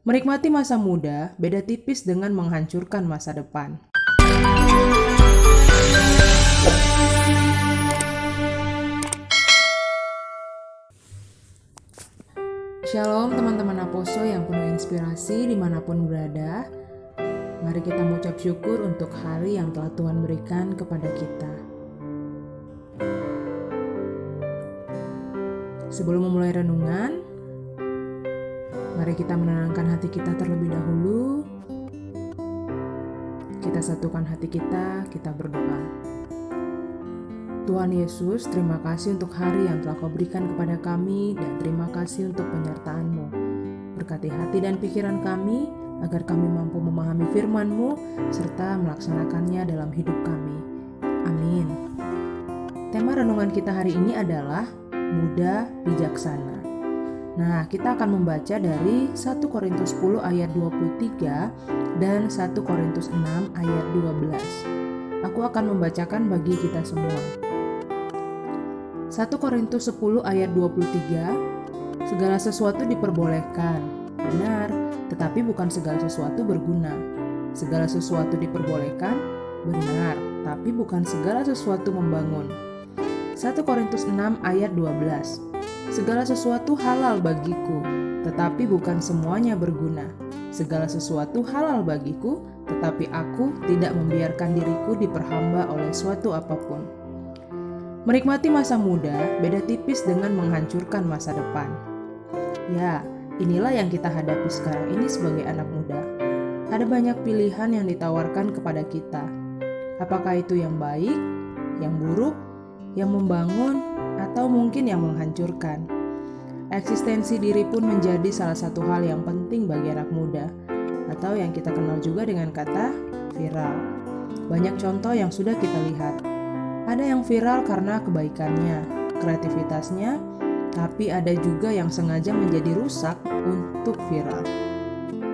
Menikmati masa muda beda tipis dengan menghancurkan masa depan. Shalom teman-teman Aposo yang penuh inspirasi dimanapun berada. Mari kita mengucap syukur untuk hari yang telah Tuhan berikan kepada kita. Sebelum memulai renungan, mari kita menenangkan hati kita terlebih dahulu. Kita satukan hati kita berdoa. Tuhan Yesus, terima kasih untuk hari yang telah Kau berikan kepada kami dan terima kasih untuk penyertaan-Mu. Berkati hati dan pikiran kami agar kami mampu memahami firman-Mu serta melaksanakannya dalam hidup kami. Amin. Tema renungan kita hari ini adalah muda bijaksana. Nah, kita akan membaca dari 1 Korintus 10 ayat 23 dan 1 Korintus 6 ayat 12. Aku akan membacakan bagi kita semua. 1 Korintus 10 ayat 23, segala sesuatu diperbolehkan, benar, tetapi bukan segala sesuatu berguna. Segala sesuatu diperbolehkan, benar, tapi bukan segala sesuatu membangun. 1 Korintus 6 ayat 12, segala sesuatu halal bagiku, tetapi bukan semuanya berguna. Segala sesuatu halal bagiku, tetapi aku tidak membiarkan diriku diperhamba oleh suatu apapun. Menikmati masa muda beda tipis dengan menghancurkan masa depan. Ya, inilah yang kita hadapi sekarang ini sebagai anak muda. Ada banyak pilihan yang ditawarkan kepada kita. Apakah itu yang baik, yang buruk, yang membangun, atau mungkin yang menghancurkan? Eksistensi diri pun menjadi salah satu hal yang penting bagi anak muda, atau yang kita kenal juga dengan kata viral. Banyak contoh yang sudah kita lihat. Ada yang viral karena kebaikannya, kreativitasnya, tapi ada juga yang sengaja menjadi rusak untuk viral.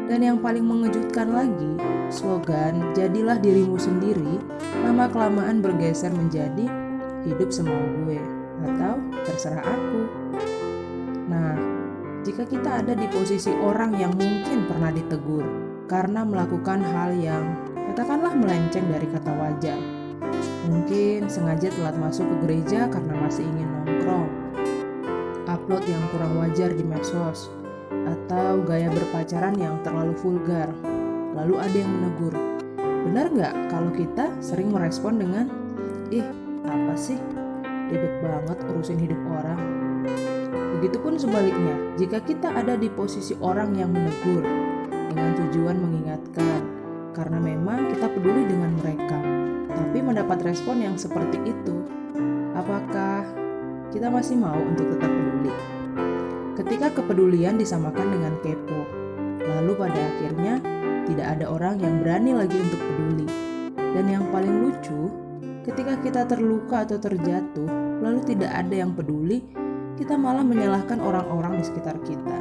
Dan yang paling mengejutkan lagi, slogan "Jadilah dirimu sendiri" lama-kelamaan bergeser menjadi "Hidup semau gue" atau "Terserah aku". Nah, jika kita ada di posisi orang yang mungkin pernah ditegur karena melakukan hal yang katakanlah melenceng dari kata wajar, mungkin sengaja telat masuk ke gereja karena masih ingin nongkrong, upload yang kurang wajar di medsos, atau gaya berpacaran yang terlalu vulgar, lalu ada yang menegur. Benar nggak kalau kita sering merespon dengan, "Ih, apa sih? Ribet banget urusin hidup orang." Begitupun sebaliknya, jika kita ada di posisi orang yang menegur dengan tujuan mengingatkan, karena memang kita peduli dengan mereka, tapi mendapat respon yang seperti itu, apakah kita masih mau untuk tetap peduli? Ketika kepedulian disamakan dengan kepo, lalu pada akhirnya tidak ada orang yang berani lagi untuk peduli. Dan yang paling lucu, ketika kita terluka atau terjatuh, lalu tidak ada yang peduli, kita malah menyalahkan orang-orang di sekitar kita.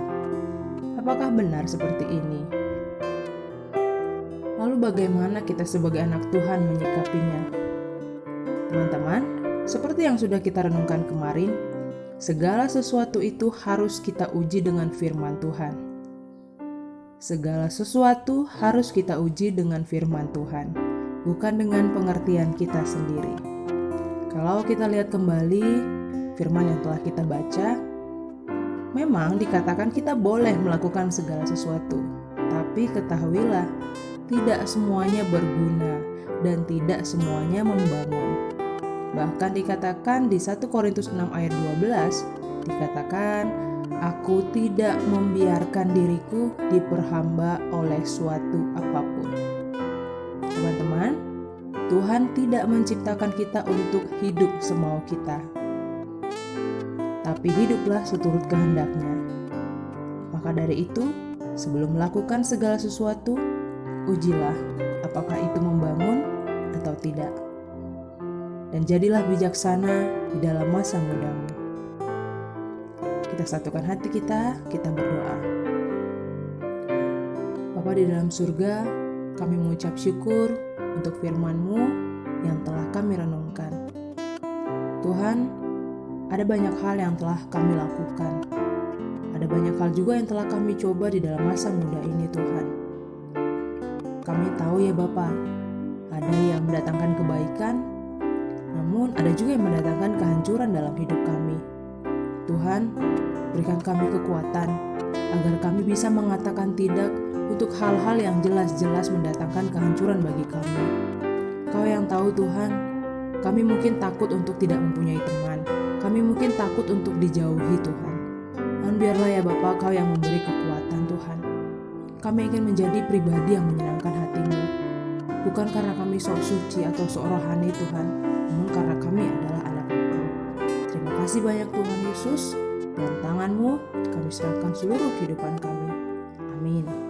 Apakah benar seperti ini? Lalu bagaimana kita sebagai anak Tuhan menyikapinya? Teman-teman, seperti yang sudah kita renungkan kemarin, segala sesuatu itu harus kita uji dengan firman Tuhan. Segala sesuatu harus kita uji dengan firman Tuhan, bukan dengan pengertian kita sendiri. Kalau kita lihat kembali firman yang telah kita baca, memang dikatakan kita boleh melakukan segala sesuatu, tapi ketahuilah, tidak semuanya berguna dan tidak semuanya membangun. Bahkan dikatakan di 1 Korintus 6 ayat 12, dikatakan, "Aku tidak membiarkan diriku diperhamba oleh suatu apapun." Teman-teman, Tuhan tidak menciptakan kita untuk hidup semau kita, tapi hiduplah seturut kehendak-Nya. Maka dari itu, sebelum melakukan segala sesuatu, ujilah apakah itu membangun atau tidak. Dan jadilah bijaksana di dalam masa mudamu. Kita satukan hati kita berdoa. Bapa di dalam surga, kami mengucap syukur untuk firman-Mu yang telah kami renungkan. Tuhan, ada banyak hal yang telah kami lakukan. Ada banyak hal juga yang telah kami coba di dalam masa muda ini Tuhan. Kami tahu ya Bapa, ada yang mendatangkan kebaikan, namun ada juga yang mendatangkan kehancuran dalam hidup kami. Tuhan, berikan kami kekuatan agar kami bisa mengatakan tidak untuk hal-hal yang jelas-jelas mendatangkan kehancuran bagi kami. Kau yang tahu Tuhan, kami mungkin takut untuk tidak mempunyai teman. Kami mungkin takut untuk dijauhi Tuhan. Dan biarlah ya Bapa, Kau yang memberi kekuatan Tuhan. Kami ingin menjadi pribadi yang menyenangkan hati-Mu. Bukan karena kami sok suci atau sok rohani Tuhan, namun karena kami adalah anak-Mu. Terima kasih banyak Tuhan Yesus. Dalam tangan-Mu kami serahkan seluruh kehidupan kami. Amin.